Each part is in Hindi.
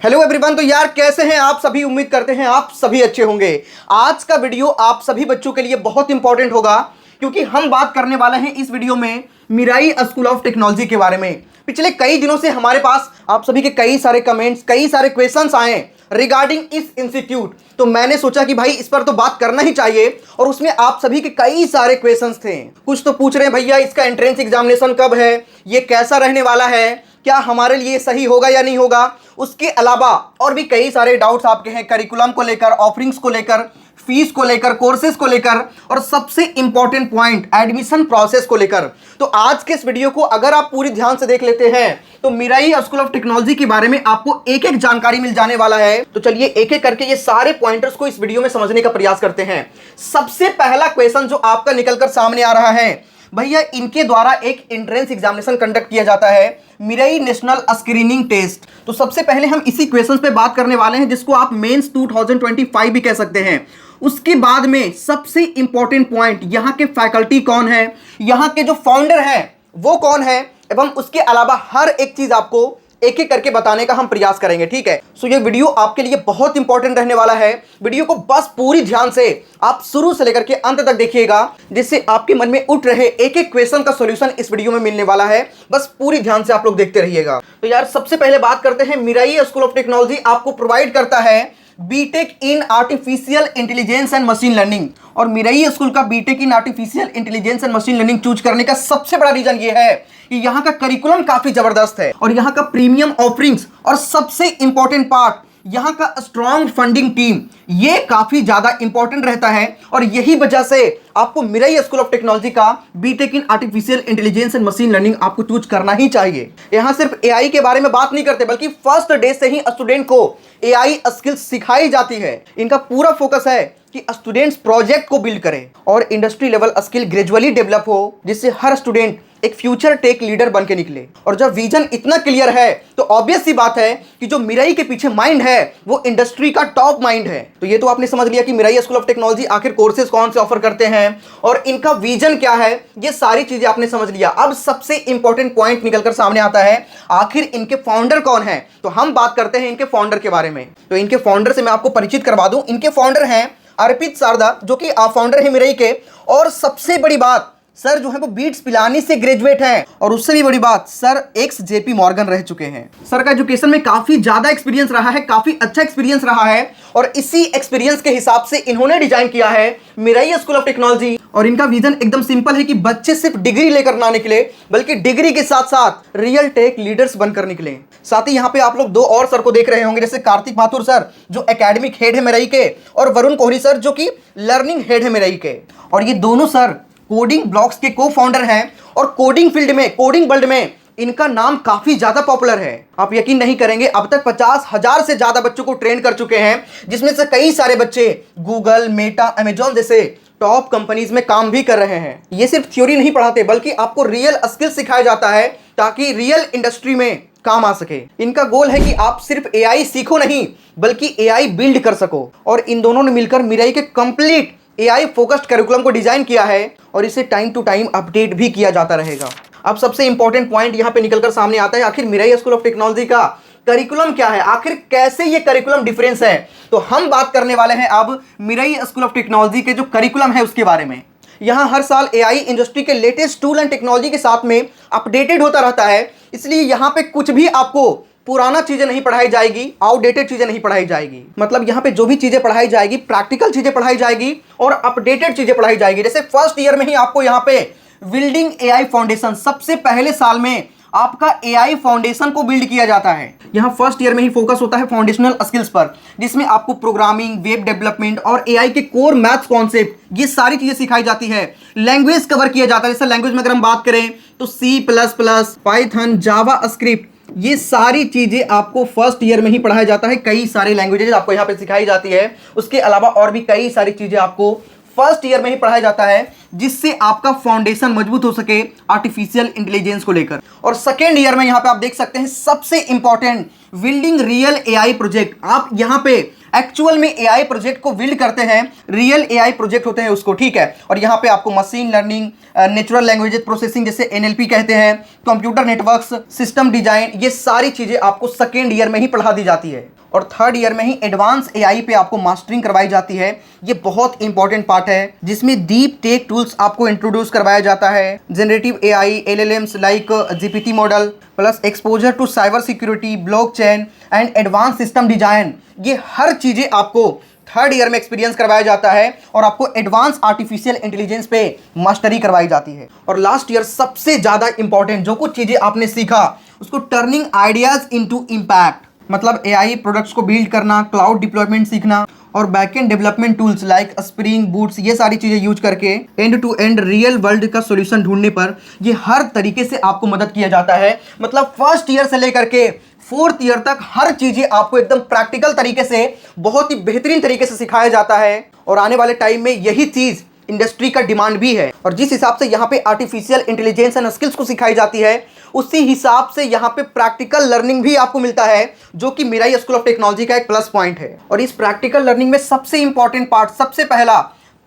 Hello everyone. तो यार कैसे हैं आप सभी? उम्मीद करते हैं आप सभी अच्छे होंगे। आज का वीडियो आप सभी बच्चों के लिए बहुत इंपॉर्टेंट होगा क्योंकि हम बात करने वाले हैं इस वीडियो में मिराई स्कूल ऑफ टेक्नोलॉजी के बारे में। पिछले कई दिनों से हमारे पास आप सभी के कई सारे कमेंट्स, कई सारे क्वेश्चंस आए रिगार्डिंग इस इंस्टीट्यूट, तो मैंने सोचा कि भाई इस पर तो बात करना ही चाहिए। और उसमें आप सभी के कई सारे क्वेश्चंस थे। कुछ तो पूछ रहे हैं भैया इसका एंट्रेंस एग्जामिनेशन कब है, ये कैसा रहने वाला है, क्या हमारे लिए सही होगा या नहीं होगा। उसके अलावा और भी कई सारे डाउट्स आपके हैं करिकुलम को लेकर, ऑफरिंग्स को लेकर, फीस को लेकर, कोर्सेज को लेकर और सबसे इंपॉर्टेंट पॉइंट एडमिशन प्रोसेस को लेकर। तो आज के इस वीडियो को अगर आप पूरी ध्यान से देख लेते हैं तो मिराई स्कूल ऑफ टेक्नोलॉजी के बारे में आपको एक एक जानकारी मिल जाने वाला है। तो चलिए एक एक करके ये सारे पॉइंटर्स को इस वीडियो में समझने का प्रयास करते हैं। सबसे पहला क्वेश्चन जो आपका निकलकर सामने आ रहा है, भैया इनके द्वारा एक एंट्रेंस एग्जामिनेशन कंडक्ट किया जाता है, मिराई नेशनल स्क्रीनिंग टेस्ट। तो सबसे पहले हम इसी क्वेश्चन पे बात करने वाले हैं जिसको आप मेंस 2025 भी कह सकते हैं। उसके बाद में सबसे इंपॉर्टेंट पॉइंट, यहाँ के फैकल्टी कौन है, यहाँ के जो फाउंडर है वो कौन है, एवं उसके अलावा हर एक चीज आपको एक एक करके बताने का हम प्रयास करेंगे। ठीक है, सो ये वीडियो आपके लिए बहुत इंपॉर्टेंट रहने वाला है। वीडियो को बस पूरी ध्यान से आप शुरू से लेकर के अंत तक देखिएगा जिससे आपके मन में उठ रहे एक एक क्वेश्चन का सॉल्यूशन इस वीडियो में मिलने वाला है। बस पूरी ध्यान से आप लोग देखते रहिएगा। तो यार सबसे पहले बात करते हैं, मिराई स्कूल ऑफ टेक्नोलॉजी आपको प्रोवाइड करता है BTech in artificial intelligence and machine learning. और मिराई स्कूल का BTech in artificial intelligence and machine learning choose करने का सबसे बड़ा रीजन ये है कि यहाँ का करिकुलम काफी जबरदस्त है और यहाँ का प्रीमियम ऑफरिंग्स और सबसे इंपॉर्टेंट पार्ट यहाँ का स्ट्रॉन्ग फंडिंग टीम, ये काफी ज्यादा इंपॉर्टेंट रहता है। और यही वजह से आपको मिराई स्कूल ऑफ टेक्नोलॉजी का BTech in artificial intelligence and machine learning आपको चूज करना ही चाहिए। यहाँ सिर्फ एआई के बारे में बात नहीं करते बल्कि फर्स्ट डे से ही स्टूडेंट को एआई स्किल्स सिखाई जाती है। इनका पूरा फोकस है कि स्टूडेंट्स प्रोजेक्ट को बिल्ड करें और industry level skill gradually develop हो जिससे हर स्टूडेंट एक फ्यूचर टेक लीडर बन के निकले। और जब विजन इतना क्लियर है तो ऑब्वियस सी बात है कि जो मिराई के पीछे माइंड है वो इंडस्ट्री का टॉप माइंड है। तो ये तो आपने समझ लिया कि मिराई स्कूल ऑफ टेक्नोलॉजी आखिर कोर्सेज कौन से ऑफर करते हैं और इनका विजन क्या है, ये सारी चीजें आपने समझ लिया। अब सबसे इंपॉर्टेंट पॉइंट निकलकर सामने आता है, आखिर इनके फाउंडर कौन है। तो हम बात करते हैं इनके फाउंडर के बारे में। तो इनके फाउंडर से मैं आपको परिचित करवा दूं। इनके फाउंडर हैं अर्पित शारदा जो कि फाउंडर है मिराई के। और सबसे बड़ी बात, सर जो है वो बीट्स पिलानी से ग्रेजुएट हैं। और उससे भी बड़ी बात, सर एक्स जेपी मॉर्गन रह चुके हैं। सर का एजुकेशन में काफी ज्यादा एक्सपीरियंस रहा है, काफी अच्छा एक्सपीरियंस रहा है। और इसी एक्सपीरियंस के हिसाब से इन्होंने डिजाइन किया है मिराई स्कूल ऑफ टेक्नोलॉजी। और इनका विजन एकदम सिंपल है कि बच्चे सिर्फ डिग्री लेकर ना निकले बल्कि डिग्री के साथ साथ रियल टेक लीडर्स बनकर निकले। साथ ही यहाँ पे आप लोग दो और सर को देख रहे होंगे, जैसे कार्तिक माथुर सर जो एकेडमिक हेड है मिराई के, और वरुण कोहली सर जो कि लर्निंग हेड है मिराई के। और ये दोनों सर कोडिंग ब्लॉक्स के को फाउंडर हैं और कोडिंग फील्ड में, कोडिंग वर्ल्ड में इनका नाम काफी ज्यादा पॉपुलर है। आप यकीन नहीं करेंगे, अब तक 50,000 से ज्यादा बच्चों को ट्रेन कर चुके हैं जिसमें से कई सारे बच्चे गूगल, मेटा, अमेजॉन जैसे टॉप कंपनीज में काम भी कर रहे हैं। ये सिर्फ थ्योरी नहीं पढ़ाते बल्कि आपको रियल स्किल सिखाया जाता है ताकि रियल इंडस्ट्री में काम आ सके। इनका गोल है कि आप सिर्फ एआई सीखो नहीं बल्कि एआई बिल्ड कर सको। और इन दोनों ने मिलकर मिराई के कंप्लीट एआई फोकस्ड करिकुलम को डिजाइन किया है और इसे टाइम टू टाइम अपडेट भी किया जाता रहेगा। अब सबसे इंपॉर्टेंट पॉइंट यहां पे निकलकर सामने आता है, आखिर मिराई स्कूल ऑफ टेक्नोलॉजी का करिकुलम क्या है, आखिर कैसे ये करिकुलम डिफरेंस है। तो हम बात करने वाले हैं अब मिराई स्कूल ऑफ टेक्नोलॉजी के जो करिकुलम है उसके बारे में। यहां हर साल एआई इंडस्ट्री के लेटेस्ट टूल एंड टेक्नोलॉजी के साथ में अपडेटेड होता रहता है, इसलिए यहां पे कुछ भी आपको पुराना चीजें नहीं पढ़ाई जाएगी, आउटडेटेड चीजें नहीं पढ़ाई जाएगी। मतलब यहाँ पे जो भी चीजें पढ़ाई जाएगी प्रैक्टिकल चीजें पढ़ाई जाएगी और अपडेटेड चीजें पढ़ाई जाएगी। जैसे फर्स्ट ईयर में ही आपको यहाँ पे बिल्डिंग एआई फाउंडेशन, सबसे पहले साल में आपका एआई फाउंडेशन को बिल्ड किया जाता है। यहाँ फर्स्ट ईयर में ही फोकस होता है फाउंडेशनल स्किल्स पर, जिसमें आपको प्रोग्रामिंग, वेब डेवलपमेंट और एआई के कोर मैथ्स कॉन्सेप्ट, ये सारी चीजें सिखाई जाती है। लैंग्वेज कवर किया जाता है, जैसे लैंग्वेज में अगर हम बात करें तो C++, पाइथन, जावा स्क्रिप्ट, ये सारी चीजें आपको फर्स्ट ईयर में ही पढ़ाया जाता है। कई सारी लैंग्वेजेस आपको यहाँ पे सिखाई जाती है। उसके अलावा और भी कई सारी चीजें आपको फर्स्ट ईयर में ही पढ़ाया जाता है, जिससे आपका फाउंडेशन मजबूत हो सके आर्टिफिशियल इंटेलिजेंस को लेकर। और सेकेंड ईयर में यहां पे आप देख सकते हैं सबसे important building real AI project. आप यहां पे एक्चुअल में एआई प्रोजेक्ट को बिल्ड करते हैं, रियल एआई प्रोजेक्ट होते हैं उसको, ठीक है। और यहां पे आपको machine learning, natural language processing जिसे एनएलपी कहते हैं, कंप्यूटर नेटवर्क्स, सिस्टम डिजाइन, ये सारी चीजें आपको सेकेंड ईयर में ही पढ़ा दी जाती है। और थर्ड ईयर में ही एडवांस एआई पे आपको मास्टरिंग करवाई जाती है। ये बहुत इंपॉर्टेंट पार्ट है, जिसमें डीप टेक टूल्स आपको इंट्रोड्यूस करवाया जाता है, generative AI, LLMs like GPT model, plus exposure to cyber security, blockchain and advance system design. ये हर चीजें आपको थर्ड ईयर में एक्सपीरियंस करवाया जाता है और आपको एडवांस आर्टिफिशियल इंटेलिजेंस पे मास्टरी करवाई जाती है। और लास्ट ईयर सबसे ज्यादा इंपॉर्टेंट, जो कुछ चीजें आपने सीखा उसको टर्निंग आइडियाज इनटू इंपैक्ट, मतलब एआई प्रोडक्ट्स को बिल्ड करना, क्लाउड डिप्लॉयमेंट सीखना और backend development tools like spring boots, ये सारी चीजें यूज करके end to end real world का सॉल्यूशन ढूंढने पर ये हर तरीके से आपको मदद किया जाता है। मतलब फर्स्ट ईयर से लेकर के फोर्थ ईयर तक हर चीजें आपको एकदम प्रैक्टिकल तरीके से, बहुत ही बेहतरीन तरीके से सिखाया जाता है। और आने वाले टाइम में यही चीज इंडस्ट्री का डिमांड भी है। और जिस हिसाब से यहाँ पे आर्टिफिशियल इंटेलिजेंस एंड स्किल्स को सिखाई जाती है, उसी हिसाब से यहाँ पे प्रैक्टिकल लर्निंग भी आपको मिलता है, जो कि मिराई स्कूल ऑफ टेक्नोलॉजी का एक प्लस पॉइंट है। और इस प्रैक्टिकल लर्निंग में सबसे इंपॉर्टेंट पार्ट, सबसे पहला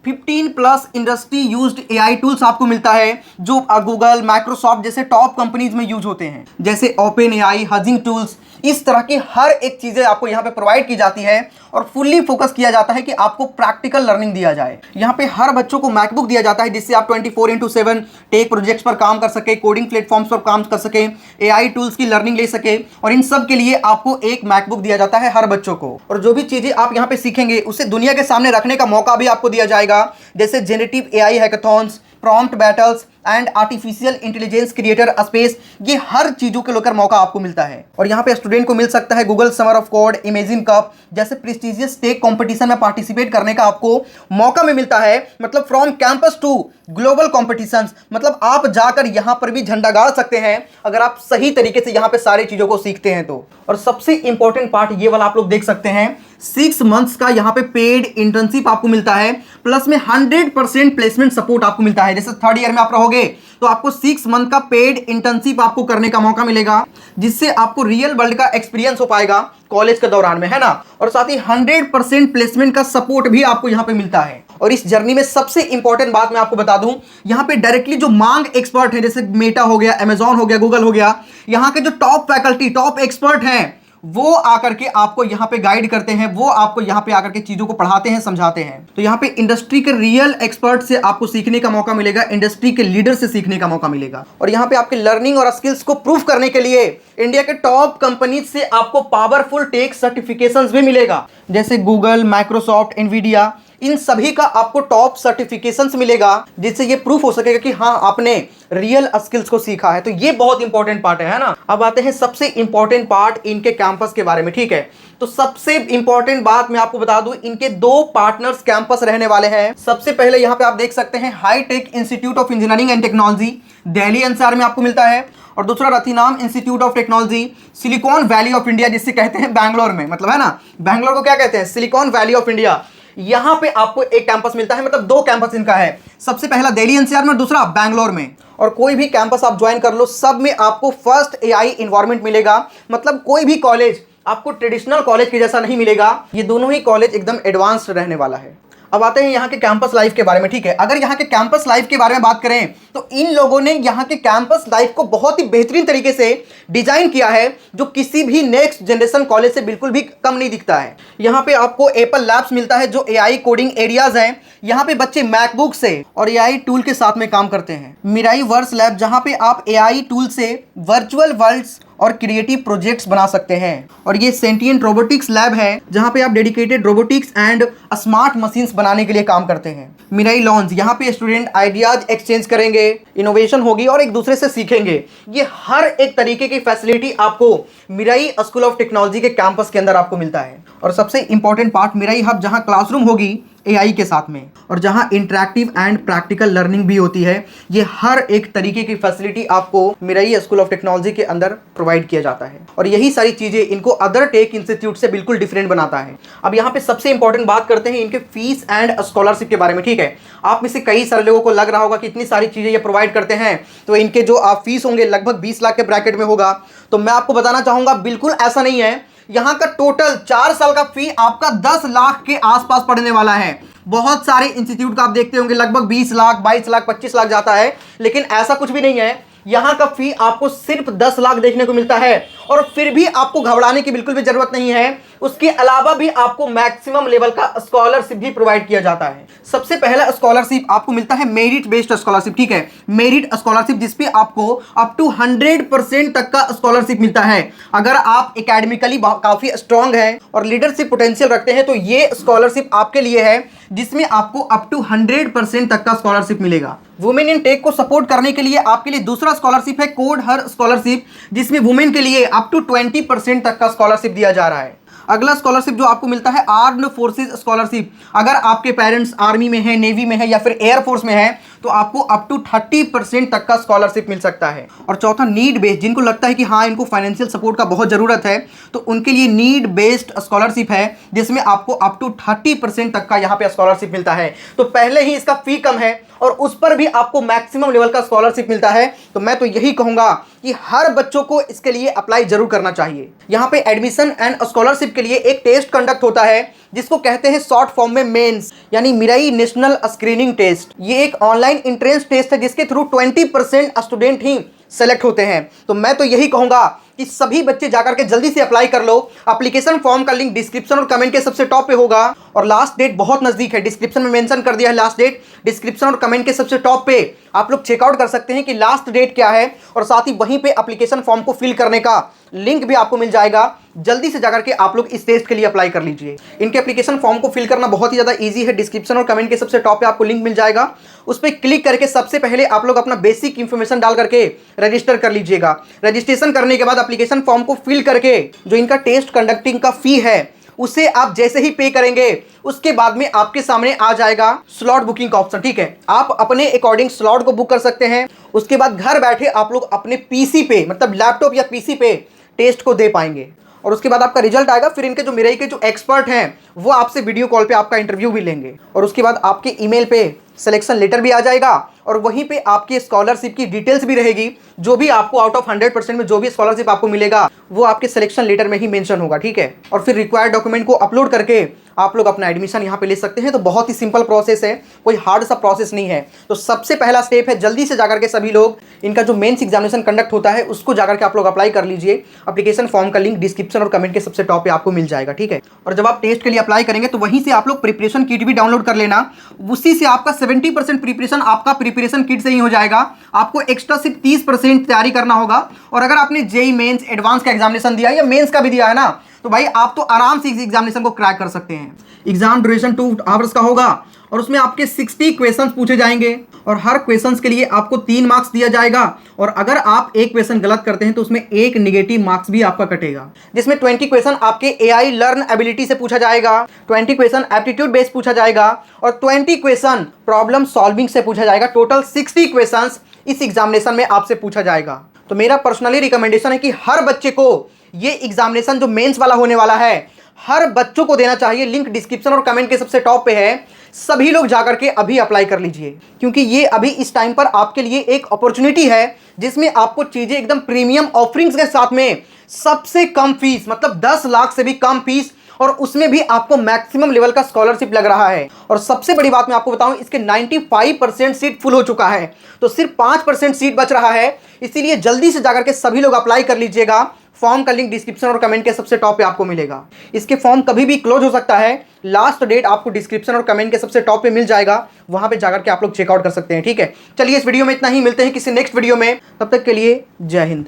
15+ इंडस्ट्री यूज्ड एआई टूल्स आपको मिलता है, जो गूगल, माइक्रोसॉफ्ट जैसे टॉप कंपनीज में यूज होते हैं, जैसे ओपन एआई, हजिंग टूल्स। इस तरह की हर एक चीजें आपको यहाँ पे प्रोवाइड की जाती है और फुल्ली फोकस किया जाता है कि आपको प्रैक्टिकल लर्निंग दिया जाए। यहाँ पे हर बच्चों को मैकबुक दिया जाता है, जिससे आप 24/7 टेक प्रोजेक्ट्स पर काम कर सके, कोडिंग प्लेटफॉर्म्स पर काम कर सके, एआई टूल्स की लर्निंग ले सके। और इन सब के लिए आपको एक मैकबुक दिया जाता है हर बच्चों को। और जो भी चीजें आप यहाँ पे सीखेंगे उसे दुनिया के सामने रखने का मौका भी आपको दिया जाएगा, जैसे generative AI hackathons, prompt battles and artificial intelligence creator space. ये हर चीजों के लेकर मौका आपको मिलता है। और यहाँ पे स्टूडेंट को मिल सकता है Google Summer of Code, Imagine Cup जैसे प्रेस्टिजियस टेक कंपटीशन में पार्टिसिपेट करने का आपको मौका में मिलता है। मतलब from campus to global competitions, मतलब आप जाकर यहाँ पर भी झंडा गाड़ सकते हैं अगर आप सही तरीके से यहाँ पे सारी चीजों को सीखते हैं तो। और सबसे इंपॉर्टेंट पार्ट ये वाला आप लोग देख सकते हैं, 6 मंथ्स का यहाँ पे पेड इंटर्नशिप आपको मिलता है, प्लस में 100% प्लेसमेंट सपोर्ट आपको मिलता है। जैसे थर्ड ईयर में आप रहोगे तो आपको 6 मंथ का पेड इंटर्नशिप आपको करने का मौका मिलेगा, जिससे आपको रियल वर्ल्ड का एक्सपीरियंस हो पाएगा कॉलेज के दौरान में, है ना। और साथ ही 100% प्लेसमेंट का सपोर्ट भी आपको यहाँ पे मिलता है। और इस जर्नी में सबसे इंपॉर्टेंट बात मैं आपको बता दूं, यहाँ पे डायरेक्टली जो मांग एक्सपर्ट है, जैसे मेटा हो गया, अमेजॉन हो गया, गूगल हो गया, यहाँ के जो टॉप फैकल्टी, टॉप एक्सपर्ट हैं, वो आकर के आपको यहाँ पे गाइड करते हैं, वो आपको यहाँ पे आकर के चीजों को पढ़ाते हैं, समझाते हैं। तो यहाँ पे इंडस्ट्री के रियल एक्सपर्ट से आपको सीखने का मौका मिलेगा, इंडस्ट्री के लीडर से सीखने का मौका मिलेगा। और यहाँ पे आपके लर्निंग और स्किल्स को प्रूफ करने के लिए इंडिया के टॉप कंपनीज से आपको पावरफुल टेक सर्टिफिकेशंस भी मिलेगा, जैसे गूगल, माइक्रोसॉफ्ट, एनवीडिया, इन सभी का आपको टॉप सर्टिफिकेशंस मिलेगा, जिससे ये प्रूफ हो सकेगा कि हाँ आपने रियल स्किल्स को सीखा है। तो ये बहुत इंपॉर्टेंट पार्ट है ना। अब आते हैं सबसे इंपॉर्टेंट पार्ट इनके कैंपस के बारे में, ठीक है। तो सबसे इंपॉर्टेंट बात मैं आपको बता दूं, इनके 2 पार्टनर्स कैंपस रहने वाले हैं। सबसे पहले यहाँ पे आप देख सकते हैं high tech institute of engineering and technology, Delhi NCR में आपको मिलता है। और दूसरा Rathinam institute of technology, silicon valley of India, जिसे कहते हैं बैंगलोर में, मतलब है ना, बैंगलोर को क्या कहते हैं, सिलिकॉन वैली ऑफ इंडिया। यहां पे आपको एक कैंपस मिलता है, मतलब 2 कैंपस इनका है, सबसे पहला दिल्ली एनसीआर में और दूसरा बैंगलोर में। और कोई भी कैंपस आप ज्वाइन कर लो, सब में आपको फर्स्ट एआई इन्वायरमेंट मिलेगा। मतलब कोई भी कॉलेज आपको ट्रेडिशनल कॉलेज के जैसा नहीं मिलेगा, ये दोनों ही कॉलेज एकदम एडवांस्ड रहने वाला है। अब आते हैं यहाँ के कैंपस लाइफ के बारे में, ठीक है। अगर यहाँ के कैंपस लाइफ के बारे में बात करें तो इन लोगों ने यहाँ के कैंपस लाइफ को बहुत ही बेहतरीन तरीके से डिजाइन किया है, जो किसी भी नेक्स्ट जनरेशन कॉलेज से बिल्कुल भी कम नहीं दिखता है। यहाँ पे आपको एप्पल लैब्स मिलता है, जो एआई कोडिंग एरियाज हैं। यहाँ पे बच्चे मैकबुक से और एआई टूल के साथ में काम करते हैं। मिराई वर्स लैब, जहाँ पे आप एआई टूल से वर्चुअल वर्ल्ड्स और क्रिएटिव प्रोजेक्ट्स बना सकते हैं। और ये सेंटिएंट रोबोटिक्स लैब है, जहां पे आप dedicated robotics and smart machines बनाने के लिए काम करते हैं। मिराई लॉन्च, यहाँ पे स्टूडेंट आइडियाज एक्सचेंज करेंगे, इनोवेशन होगी और एक दूसरे से सीखेंगे। ये हर एक तरीके की फैसिलिटी आपको मिराई स्कूल ऑफ टेक्नोलॉजी के कैंपस के अंदर आपको मिलता है। और सबसे इंपॉर्टेंट पार्ट मिराई हब, जहां क्लासरूम होगी एआई के साथ में, और जहां इंटरैक्टिव एंड प्रैक्टिकल लर्निंग भी होती है। ये हर एक तरीके की फैसिलिटी आपको मिराई स्कूल ऑफ टेक्नोलॉजी के अंदर प्रोवाइड किया जाता है, और यही सारी चीजें इनको अदर टेक इंस्टीट्यूट से बिल्कुल डिफरेंट बनाता है। अब यहाँ पे सबसे इंपॉर्टेंट बात करते हैं इनके फीस एंड स्कॉलरशिप के बारे में। ठीक है, आप में से कई सारे लोगों को लग रहा होगा कि इतनी सारी चीजें ये प्रोवाइड करते हैं तो इनके जो आप फीस होंगे लगभग 20 लाख के ब्रैकेट में होगा। तो मैं आपको बताना चाहूंगा बिल्कुल ऐसा नहीं है। यहां का टोटल 4 साल का फी आपका 10 लाख के आसपास पड़ने वाला है। बहुत सारे इंस्टीट्यूट का आप देखते होंगे लगभग 20 लाख, 22 लाख, 25 लाख जाता है, लेकिन ऐसा कुछ भी नहीं है। यहां का फी आपको सिर्फ 10 लाख देखने को मिलता है, और फिर भी आपको घबराने की बिल्कुल भी जरूरत नहीं है। उसके अलावा भी आपको मैक्सिमम लेवल का स्कॉलरशिप भी प्रोवाइड किया जाता है। सबसे पहला स्कॉलरशिप आपको मिलता है मेरिट बेस्ड स्कॉलरशिप। ठीक है, मेरिट स्कॉलरशिप जिसपे आपको अप टू 100% तक का स्कॉलरशिप मिलता है। अगर आप एकेडमिकली काफी स्ट्रांग हैं और लीडरशिप पोटेंशियल रखते हैं तो ये स्कॉलरशिप आपके लिए है, जिसमें आपको अप टू 100% तक का स्कॉलरशिप मिलेगा। वुमेन इन टेक को सपोर्ट करने के लिए आपके लिए दूसरा स्कॉलरशिप है कोड हर स्कॉलरशिप, जिसमें वुमेन के लिए अप टू 20% तक का स्कॉलरशिप दिया जा रहा है। अगला स्कॉलरशिप जो आपको मिलता है आर्म्ड फोर्सेस स्कॉलरशिप। अगर आपके पेरेंट्स आर्मी में है, नेवी में है या फिर एयरफोर्स में है तो आपको अप टू 30% तक का स्कॉलरशिप मिल सकता है। और चौथा नीड बेस्ड, जिनको लगता है कि हाँ इनको फाइनेंशियल सपोर्ट का बहुत ज़रूरत है तो उनके लिए नीड बेस्ड स्कॉलरशिप है, जिसमें आपको अप टू 30% तक का यहाँ पे स्कॉलरशिप मिलता है। तो पहले ही इसका फी कम है और उस पर भी आपको मैक्सिमम लेवल का स्कॉलरशिप मिलता है। तो मैं तो यही कहूंगा कि हर बच्चों को इसके लिए अप्लाई जरूर करना चाहिए। यहाँ पे एडमिशन एंड स्कॉलरशिप के लिए एक टेस्ट कंडक्ट होता है जिसको कहते हैं शॉर्ट फॉर्म में मेंस, यानी मिराई नेशनल स्क्रीनिंग टेस्ट। ये एक ऑनलाइन एंट्रेंस टेस्ट है जिसके थ्रू 20% स्टूडेंट ही सेलेक्ट होते हैं। तो मैं तो यही कहूंगा कि सभी बच्चे जाकर के जल्दी से अप्लाई कर लो। एप्लीकेशन फॉर्म का लिंक डिस्क्रिप्शन और कमेंट के सबसे टॉप पे होगा, और लास्ट डेट बहुत नजदीक है, डिस्क्रिप्शन में मेंशन कर दिया है लास्ट डेट। डिस्क्रिप्शन और कमेंट के सबसे टॉप पे आप लोग चेकआउट कर सकते हैं कि लास्ट डेट क्या है, और साथ ही वहीं पे एप्लीकेशन फॉर्म को फिल करने का लिंक भी आपको मिल जाएगा। जल्दी से जाकर के आप लोग इस टेस्ट के लिए अप्लाई कर लीजिए। इनके एप्लीकेशन फॉर्म को फिल करना बहुत ही ज़्यादा इजी है। डिस्क्रिप्शन और कमेंट के सबसे टॉप पे आपको लिंक मिल जाएगा, उस पर क्लिक करके सबसे पहले आप लोग अपना बेसिक इंफॉर्मेशन डाल करके रजिस्टर कर लीजिएगा। रजिस्ट्रेशन करने के बाद एप्लीकेशन फॉर्म को फिल करके जो इनका टेस्ट कंडक्टिंग का फी है उसे आप जैसे ही पे करेंगे उसके बाद में आपके सामने आ जाएगा स्लॉट बुकिंग का ऑप्शन। ठीक है, आप अपने अकॉर्डिंग स्लॉट को बुक कर सकते हैं। उसके बाद घर बैठे आप लोग अपने पीसी पे, मतलब लैपटॉप या पीसी पे टेस्ट को दे पाएंगे, और उसके बाद आपका रिजल्ट आएगा। फिर इनके जो मिराई के जो एक्सपर्ट हैं वो आपसे वीडियो कॉल पे आपका इंटरव्यू भी लेंगे, और उसके बाद आपके ईमेल पे सिलेक्शन लेटर भी आ जाएगा, और वहीं पे आपके स्कॉलरशिप की डिटेल्स भी रहेगी। जो भी आपको आउट ऑफ 100% में जो भी स्कॉलरशिप आपको मिलेगा वो आपके सिलेक्शन लेटर में ही मेंशन होगा। ठीक है, और फिर रिक्वायर्ड डॉक्यूमेंट को अपलोड करके आप लोग अपना एडमिशन यहाँ पे ले सकते हैं। तो बहुत ही सिंपल प्रोसेस है, कोई हार्ड सा प्रोसेस नहीं है। तो सबसे पहला स्टेप है जल्दी से जाकर के सभी लोग इनका जो मेंस एग्जामिनेशन कंडक्ट होता है उसको जाकर के आप लोग अप्लाई कर लीजिए। एप्लीकेशन फॉर्म का लिंक डिस्क्रिप्शन और कमेंट के सबसे टॉप पे आपको मिल जाएगा। ठीक है, और जब आप टेस्ट के लिए अप्लाई करेंगे तो वहीं से आप लोग प्रिपरेशन किट भी डाउनलोड कर लेना। उसी से आपका 70% प्रिपरेशन आपका प्रिपरेशन किट से ही हो जाएगा। आपको एक्स्ट्रा सिर्फ 30% तैयारी करना होगा। और अगर आपने जेईई मेंस एडवांस का एग्जामिनेशन दिया या मेंस का भी दिया है ना, तो भाई आप तो आराम से इस एग्जामिनेशन को क्रैक कर सकते हैं। एग्जाम ड्यूरेशन 2 आवर्स का होगा, और उसमें आपके 60 क्वेश्चंस पूछे जाएंगे, और हर क्वेश्चंस के लिए आपको 3 मार्क्स दिया जाएगा। और अगर आप एक क्वेश्चन गलत करते हैं तो उसमें एक नेगेटिव मार्क्स भी आपका कटेगा, जिसमें 20 क्वेश्चन आपके एआई लर्न एबिलिटी से पूछा जाएगा, 20 क्वेश्चन एप्टीट्यूड बेस्ड पूछा जाएगा, और 20 क्वेश्चन प्रॉब्लम सॉल्विंग से पूछा जाएगा। टोटल 60 क्वेश्चन इस एग्जामिनेशन में आपसे पूछा जाएगा। तो मेरा पर्सनली रिकमेंडेशन है कि हर बच्चे को ये एग्जामिनेशन जो मेंस वाला होने वाला है हर बच्चों को देना चाहिए। लिंक डिस्क्रिप्शन और कमेंट के सबसे टॉप पे है। सभी लोग जाकर के अभी अप्लाई कर लीजिए, क्योंकि ये अभी इस टाइम पर आपके लिए एक अपॉर्चुनिटी है जिसमें आपको चीजें एकदम प्रीमियम ऑफरिंग्स के साथ में सबसे कम फीस, मतलब 10 लाख से भी कम फीस, और उसमें भी आपको मैक्सिमम लेवल का स्कॉलरशिप लग रहा है। और सबसे बड़ी बात मैं आपको बताऊं, इसके 95% सीट फुल हो चुका है, तो सिर्फ 5% सीट बच रहा है। इसीलिए जल्दी से जाकर के सभी लोग अप्लाई कर लीजिएगा। फॉर्म का लिंक डिस्क्रिप्शन और कमेंट के सबसे टॉप पे आपको मिलेगा। इसके फॉर्म कभी भी क्लोज हो सकता है। लास्ट डेट आपको डिस्क्रिप्शन और कमेंट के सबसे टॉप पे मिल जाएगा, वहां पे जाकर के आप लोग चेकआउट कर सकते हैं। ठीक है, चलिए इस वीडियो में इतना ही, मिलते हैं किसी नेक्स्ट वीडियो में। तब तक के लिए जय हिंद।